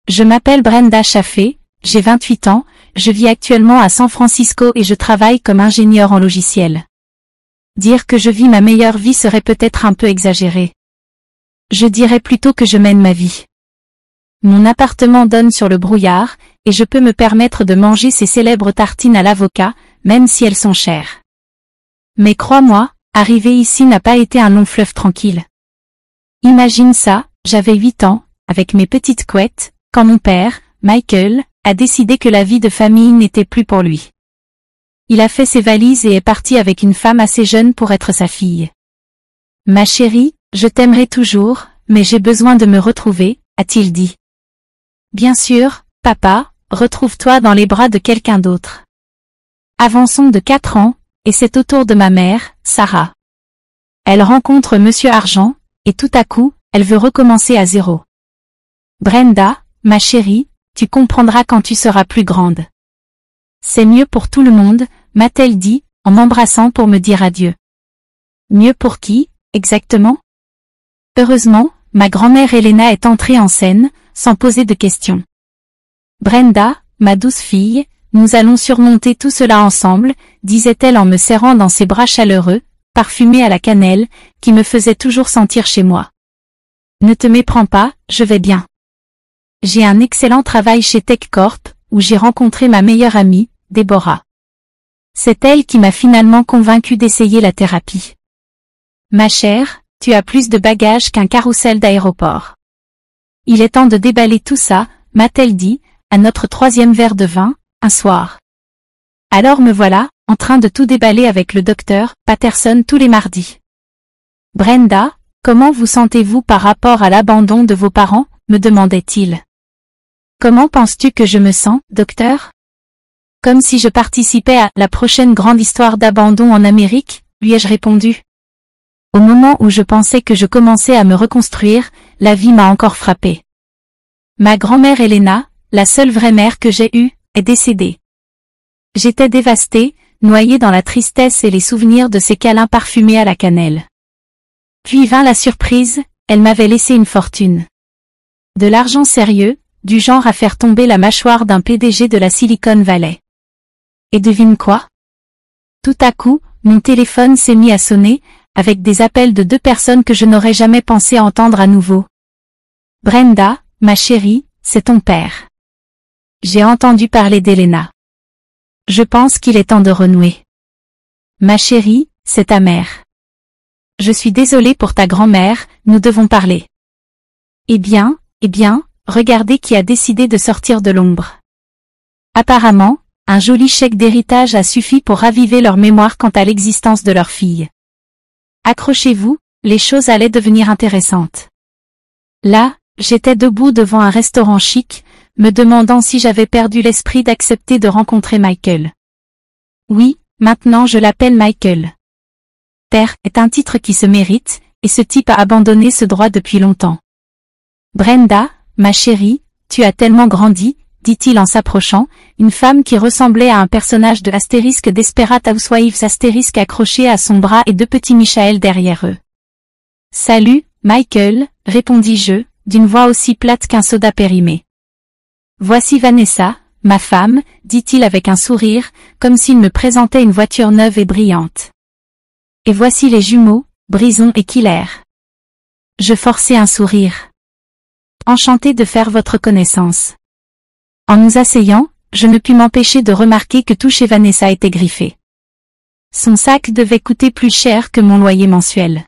Je m'appelle Brenda Chaffee, j'ai 28 ans, je vis actuellement à San Francisco et je travaille comme ingénieur en logiciel. Dire que je vis ma meilleure vie serait peut-être un peu exagéré. Je dirais plutôt que je mène ma vie. Mon appartement donne sur le brouillard, et je peux me permettre de manger ces célèbres tartines à l'avocat, même si elles sont chères. Mais crois-moi, arriver ici n'a pas été un long fleuve tranquille. Imagine ça, j'avais 8 ans, avec mes petites couettes, quand mon père, Michael, a décidé que la vie de famille n'était plus pour lui. Il a fait ses valises et est parti avec une femme assez jeune pour être sa fille. Ma chérie, je t'aimerai toujours, mais j'ai besoin de me retrouver, a-t-il dit. Bien sûr, papa, retrouve-toi dans les bras de quelqu'un d'autre. Avançons de 4 ans, et c'est au tour de ma mère, Sarah. Elle rencontre Monsieur Argent, et tout à coup, elle veut recommencer à zéro. Brenda, ma chérie, tu comprendras quand tu seras plus grande. C'est mieux pour tout le monde, m'a-t-elle dit, en m'embrassant pour me dire adieu. Mieux pour qui, exactement? Heureusement, ma grand-mère Elena est entrée en scène, sans poser de questions. Brenda, ma douce fille, nous allons surmonter tout cela ensemble, disait-elle en me serrant dans ses bras chaleureux, parfumés à la cannelle, qui me faisaient toujours sentir chez moi. Ne te méprends pas, je vais bien. J'ai un excellent travail chez TechCorp, où j'ai rencontré ma meilleure amie, Deborah. C'est elle qui m'a finalement convaincue d'essayer la thérapie. Ma chère, tu as plus de bagages qu'un carrousel d'aéroport. Il est temps de déballer tout ça, m'a-t-elle dit, à notre 3e verre de vin, un soir. Alors me voilà, en train de tout déballer avec le docteur Patterson tous les mardis. Brenda, comment vous sentez-vous par rapport à l'abandon de vos parents, me demandait-il. Comment penses-tu que je me sens, docteur? Comme si je participais à la prochaine grande histoire d'abandon en Amérique, lui ai-je répondu. Au moment où je pensais que je commençais à me reconstruire, la vie m'a encore frappée. Ma grand-mère Elena, la seule vraie mère que j'ai eue, est décédée. J'étais dévastée, noyée dans la tristesse et les souvenirs de ses câlins parfumés à la cannelle. Puis vint la surprise, elle m'avait laissé une fortune. De l'argent sérieux, du genre à faire tomber la mâchoire d'un PDG de la Silicon Valley. Et devine quoi? Tout à coup, mon téléphone s'est mis à sonner, avec des appels de 2 personnes que je n'aurais jamais pensé entendre à nouveau. Brenda, ma chérie, c'est ton père. J'ai entendu parler d'Elena. Je pense qu'il est temps de renouer. Ma chérie, c'est ta mère. Je suis désolée pour ta grand-mère, nous devons parler. Eh bien, regardez qui a décidé de sortir de l'ombre. Apparemment, un joli chèque d'héritage a suffi pour raviver leur mémoire quant à l'existence de leur fille. Accrochez-vous, les choses allaient devenir intéressantes. Là, j'étais debout devant un restaurant chic, me demandant si j'avais perdu l'esprit d'accepter de rencontrer Michael. Oui, maintenant je l'appelle Michael. Père est un titre qui se mérite, et ce type a abandonné ce droit depuis longtemps. Brenda, ma chérie, tu as tellement grandi, dit-il en s'approchant, une femme qui ressemblait à un personnage de Astérisque Desperate Housewives Astérisque accroché à son bras et 2 petits Michael derrière eux. Salut, Michael, répondis-je, d'une voix aussi plate qu'un soda périmé. Voici Vanessa, ma femme, dit-il avec un sourire, comme s'il me présentait une voiture neuve et brillante. Et voici les jumeaux, Brison et Killer. Je forçai un sourire. Enchanté de faire votre connaissance. En nous asseyant, je ne pus m'empêcher de remarquer que tout chez Vanessa était griffé. Son sac devait coûter plus cher que mon loyer mensuel.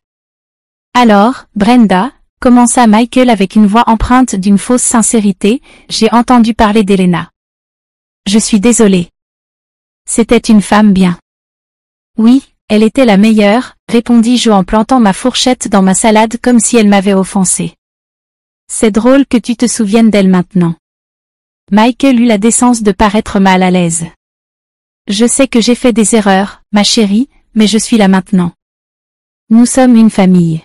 Alors, Brenda, commença Michael avec une voix empreinte d'une fausse sincérité, j'ai entendu parler d'Elena. Je suis désolé. C'était une femme bien. Oui, elle était la meilleure, répondis-je en plantant ma fourchette dans ma salade comme si elle m'avait offensé. C'est drôle que tu te souviennes d'elle maintenant. Michael eut la décence de paraître mal à l'aise. Je sais que j'ai fait des erreurs, ma chérie, mais je suis là maintenant. Nous sommes une famille.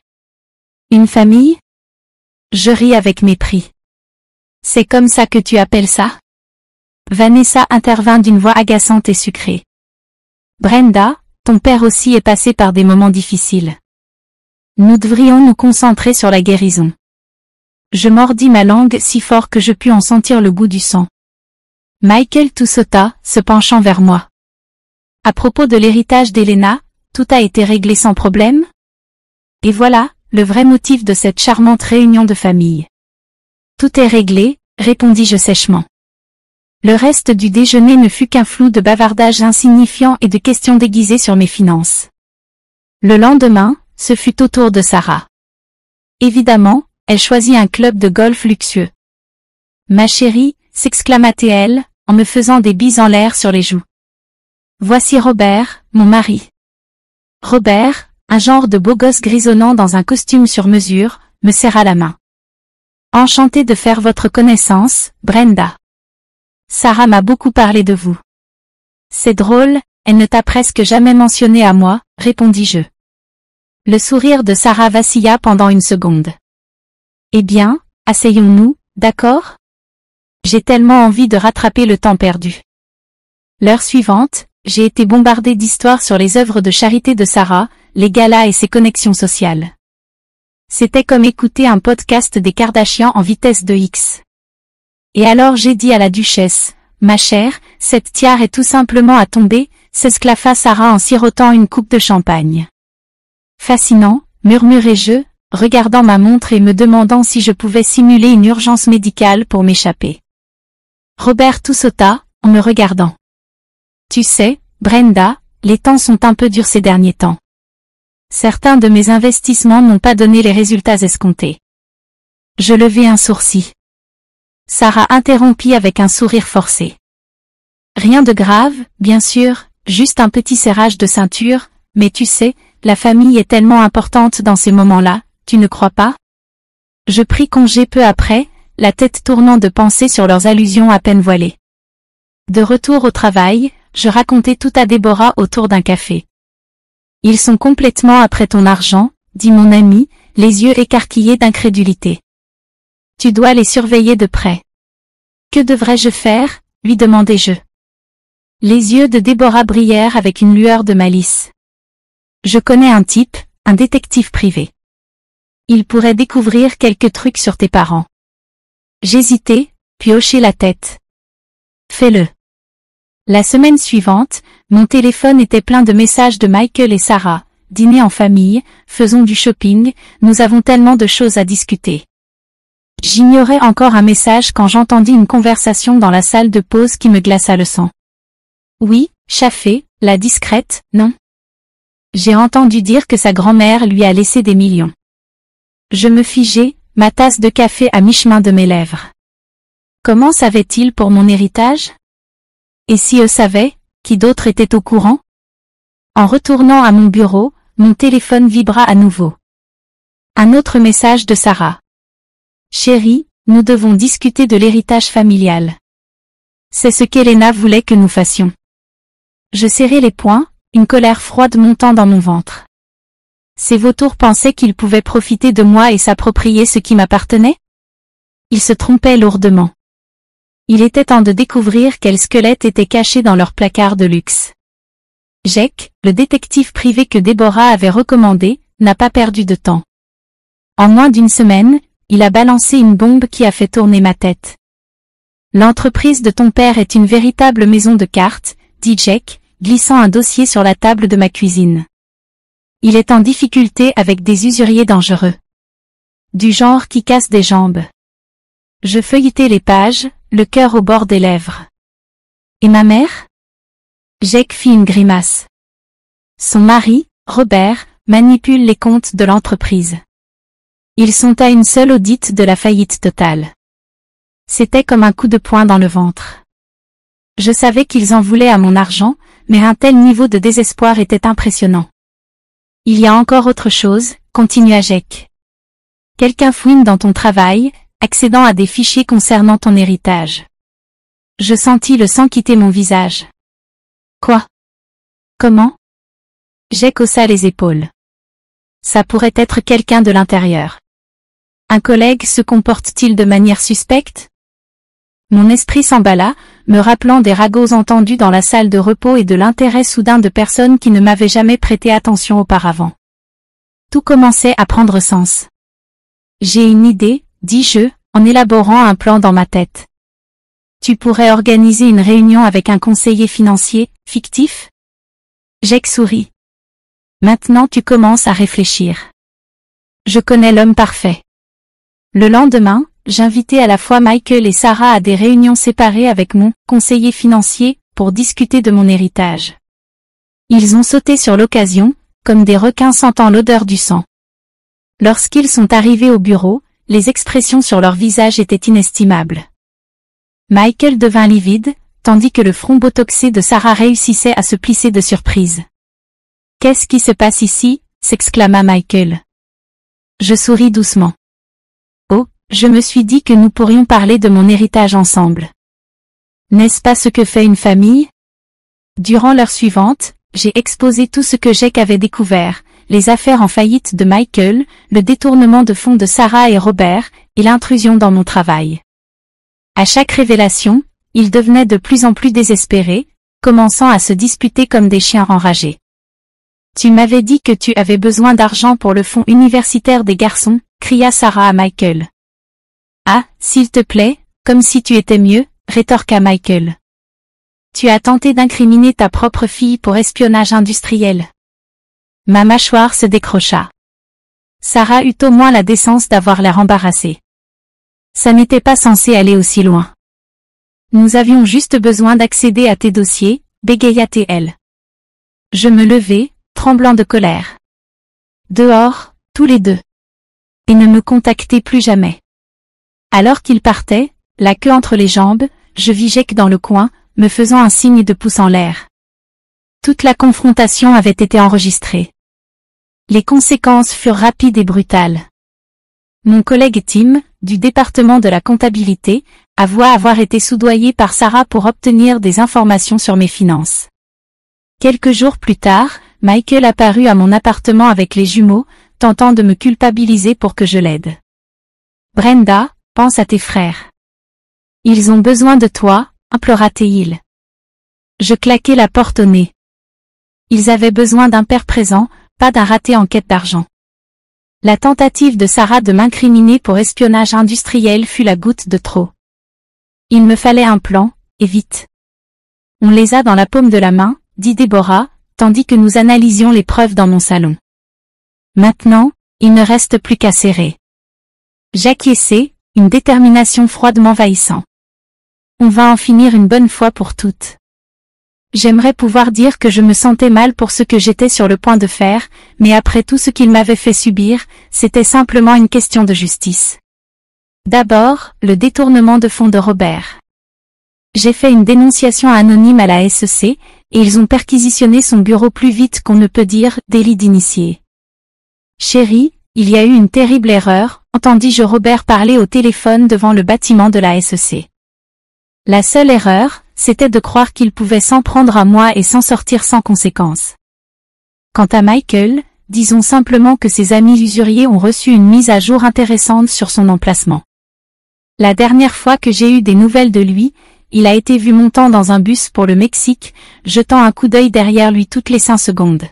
Une famille? Je ris avec mépris. C'est comme ça que tu appelles ça? Vanessa intervint d'une voix agaçante et sucrée. Brenda, ton père aussi est passé par des moments difficiles. Nous devrions nous concentrer sur la guérison. Je mordis ma langue si fort que je pus en sentir le goût du sang. Michael toussota, se penchant vers moi. À propos de l'héritage d'Elena, tout a été réglé sans problème? Et voilà, le vrai motif de cette charmante réunion de famille. Tout est réglé, répondis-je sèchement. Le reste du déjeuner ne fut qu'un flou de bavardages insignifiants et de questions déguisées sur mes finances. Le lendemain, ce fut au tour de Sarah. Évidemment, elle choisit un club de golf luxueux. Ma chérie, s'exclama-t-elle, en me faisant des bises en l'air sur les joues. Voici Robert, mon mari. Robert, un genre de beau gosse grisonnant dans un costume sur mesure, me serra la main. Enchanté de faire votre connaissance, Brenda. Sarah m'a beaucoup parlé de vous. C'est drôle, elle ne t'a presque jamais mentionné à moi, répondis-je. Le sourire de Sarah vacilla pendant une seconde. Eh bien, asseyons-nous, d'accord? J'ai tellement envie de rattraper le temps perdu. L'heure suivante, j'ai été bombardée d'histoires sur les œuvres de charité de Sarah, les galas et ses connexions sociales. C'était comme écouter un podcast des Kardashians en vitesse de X. Et alors j'ai dit à la duchesse, « Ma chère, cette tiare est tout simplement à tomber », s'esclaffa Sarah en sirotant une coupe de champagne. Fascinant, murmurai-je, regardant ma montre et me demandant si je pouvais simuler une urgence médicale pour m'échapper. Robert toussota, en me regardant. Tu sais, Brenda, les temps sont un peu durs ces derniers temps. Certains de mes investissements n'ont pas donné les résultats escomptés. Je levai un sourcil. Sarah interrompit avec un sourire forcé. Rien de grave, bien sûr, juste un petit serrage de ceinture, mais tu sais, la famille est tellement importante dans ces moments-là, tu ne crois pas? Je pris congé peu après, la tête tournant de pensées sur leurs allusions à peine voilées. De retour au travail, je racontai tout à Déborah autour d'un café. Ils sont complètement après ton argent, dit mon ami, les yeux écarquillés d'incrédulité. Tu dois les surveiller de près. Que devrais-je faire, lui demandai-je. Les yeux de Déborah brillèrent avec une lueur de malice. Je connais un type, un détective privé. Il pourrait découvrir quelques trucs sur tes parents. J'hésitai, puis hochai la tête. Fais-le. La semaine suivante, mon téléphone était plein de messages de Michael et Sarah. Dîner en famille, faisons du shopping, nous avons tellement de choses à discuter. J'ignorais encore un message quand j'entendis une conversation dans la salle de pause qui me glaça le sang. Oui, Chaffé, la discrète, non? J'ai entendu dire que sa grand-mère lui a laissé des millions. Je me figeai, ma tasse de café à mi-chemin de mes lèvres. Comment savait-il pour mon héritage? Et si eux savaient, qui d'autre était au courant? En retournant à mon bureau, mon téléphone vibra à nouveau. Un autre message de Sarah. Chérie, nous devons discuter de l'héritage familial. C'est ce qu'Elena voulait que nous fassions. Je serrai les poings, une colère froide montant dans mon ventre. Ces vautours pensaient qu'ils pouvaient profiter de moi et s'approprier ce qui m'appartenait? Ils se trompaient lourdement. Il était temps de découvrir quel squelette était caché dans leur placard de luxe. Jake, le détective privé que Déborah avait recommandé, n'a pas perdu de temps. En moins d'une semaine, il a balancé une bombe qui a fait tourner ma tête. L'entreprise de ton père est une véritable maison de cartes, dit Jake, glissant un dossier sur la table de ma cuisine. Il est en difficulté avec des usuriers dangereux. Du genre qui casse des jambes. Je feuilletai les pages, le cœur au bord des lèvres. Et ma mère? Jake fit une grimace. Son mari, Robert, manipule les comptes de l'entreprise. Ils sont à une seule audite de la faillite totale. C'était comme un coup de poing dans le ventre. Je savais qu'ils en voulaient à mon argent, mais un tel niveau de désespoir était impressionnant. Il y a encore autre chose, continua Jake. Quelqu'un fouine dans ton travail, accédant à des fichiers concernant ton héritage. Je sentis le sang quitter mon visage. Quoi? Comment? Jake haussa les épaules. Ça pourrait être quelqu'un de l'intérieur. Un collègue se comporte-t-il de manière suspecte? Mon esprit s'emballa, me rappelant des ragots entendus dans la salle de repos et de l'intérêt soudain de personnes qui ne m'avaient jamais prêté attention auparavant. Tout commençait à prendre sens. J'ai une idée, dis-je, en élaborant un plan dans ma tête. Tu pourrais organiser une réunion avec un conseiller financier, fictif? Jake sourit. Maintenant tu commences à réfléchir. Je connais l'homme parfait. Le lendemain, j'invitai à la fois Michael et Sarah à des réunions séparées avec mon conseiller financier pour discuter de mon héritage. Ils ont sauté sur l'occasion, comme des requins sentant l'odeur du sang. Lorsqu'ils sont arrivés au bureau, les expressions sur leur visage étaient inestimables. Michael devint livide, tandis que le front botoxé de Sarah réussissait à se plisser de surprise. « Qu'est-ce qui se passe ici ?» s'exclama Michael. Je souris doucement. « Oh, je me suis dit que nous pourrions parler de mon héritage ensemble. N'est-ce pas ce que fait une famille ?» Durant l'heure suivante, j'ai exposé tout ce que Jake avait découvert, les affaires en faillite de Michael, le détournement de fonds de Sarah et Robert, et l'intrusion dans mon travail. À chaque révélation, ils devenaient de plus en plus désespérés, commençant à se disputer comme des chiens enragés. « Tu m'avais dit que tu avais besoin d'argent pour le fonds universitaire des garçons, » cria Sarah à Michael. « Ah, s'il te plaît, comme si tu étais mieux, » rétorqua Michael. « Tu as tenté d'incriminer ta propre fille pour espionnage industriel. » Ma mâchoire se décrocha. Sarah eut au moins la décence d'avoir l'air embarrassée. Ça n'était pas censé aller aussi loin. Nous avions juste besoin d'accéder à tes dossiers, bégaya-t-elle. Je me levai, tremblant de colère. Dehors, tous les deux. Et ne me contactez plus jamais. Alors qu'il partait, la queue entre les jambes, je vis Jake dans le coin, me faisant un signe de pouce en l'air. Toute la confrontation avait été enregistrée. Les conséquences furent rapides et brutales. Mon collègue Tim, du département de la comptabilité, avoua avoir été soudoyé par Sarah pour obtenir des informations sur mes finances. Quelques jours plus tard, Michael apparut à mon appartement avec les jumeaux, tentant de me culpabiliser pour que je l'aide. « Brenda, pense à tes frères. Ils ont besoin de toi, » implora-t-il. Je claquai la porte au nez. Ils avaient besoin d'un père présent, pas d'un raté en quête d'argent. La tentative de Sarah de m'incriminer pour espionnage industriel fut la goutte de trop. Il me fallait un plan, et vite. On les a dans la paume de la main, dit Déborah, tandis que nous analysions les preuves dans mon salon. Maintenant, il ne reste plus qu'à serrer. J'acquiesçai, une détermination froide m'envahissant. On va en finir une bonne fois pour toutes. J'aimerais pouvoir dire que je me sentais mal pour ce que j'étais sur le point de faire, mais après tout ce qu'il m'avait fait subir, c'était simplement une question de justice. D'abord, le détournement de fonds de Robert. J'ai fait une dénonciation anonyme à la SEC, et ils ont perquisitionné son bureau plus vite qu'on ne peut dire délit d'initié. Chérie, il y a eu une terrible erreur, entendis-je Robert parler au téléphone devant le bâtiment de la SEC. La seule erreur, c'était de croire qu'il pouvait s'en prendre à moi et s'en sortir sans conséquence. Quant à Michael, disons simplement que ses amis usuriers ont reçu une mise à jour intéressante sur son emplacement. La dernière fois que j'ai eu des nouvelles de lui, il a été vu montant dans un bus pour le Mexique, jetant un coup d'œil derrière lui toutes les 5 secondes.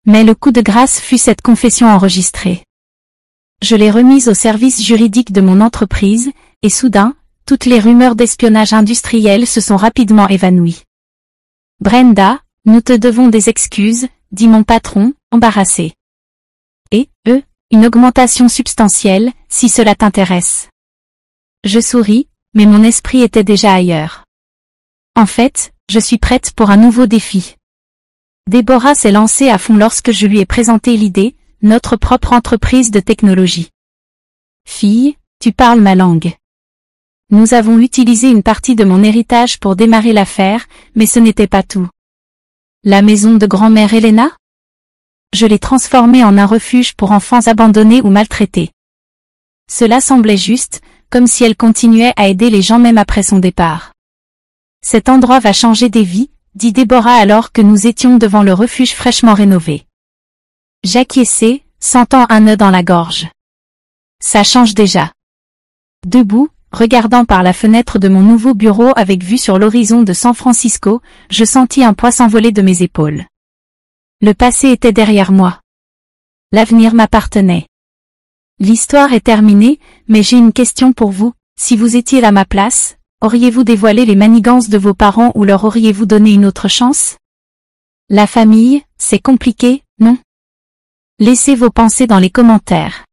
Mais le coup de grâce fut cette confession enregistrée. Je l'ai remise au service juridique de mon entreprise, et soudain, toutes les rumeurs d'espionnage industriel se sont rapidement évanouies. « Brenda, nous te devons des excuses, » dit mon patron, embarrassé. « Et, une augmentation substantielle, si cela t'intéresse. » Je souris, mais mon esprit était déjà ailleurs. En fait, je suis prête pour un nouveau défi. Déborah s'est lancée à fond lorsque je lui ai présenté l'idée, notre propre entreprise de technologie. « Fille, tu parles ma langue. » Nous avons utilisé une partie de mon héritage pour démarrer l'affaire, mais ce n'était pas tout. La maison de grand-mère Elena? Je l'ai transformée en un refuge pour enfants abandonnés ou maltraités. Cela semblait juste, comme si elle continuait à aider les gens même après son départ. Cet endroit va changer des vies, dit Déborah alors que nous étions devant le refuge fraîchement rénové. J'acquiesçai, sentant un nœud dans la gorge. Ça change déjà. Debout, regardant par la fenêtre de mon nouveau bureau avec vue sur l'horizon de San Francisco, je sentis un poids s'envoler de mes épaules. Le passé était derrière moi. L'avenir m'appartenait. L'histoire est terminée, mais j'ai une question pour vous. Si vous étiez à ma place, auriez-vous dévoilé les manigances de vos parents ou leur auriez-vous donné une autre chance? La famille, c'est compliqué, non? Laissez vos pensées dans les commentaires.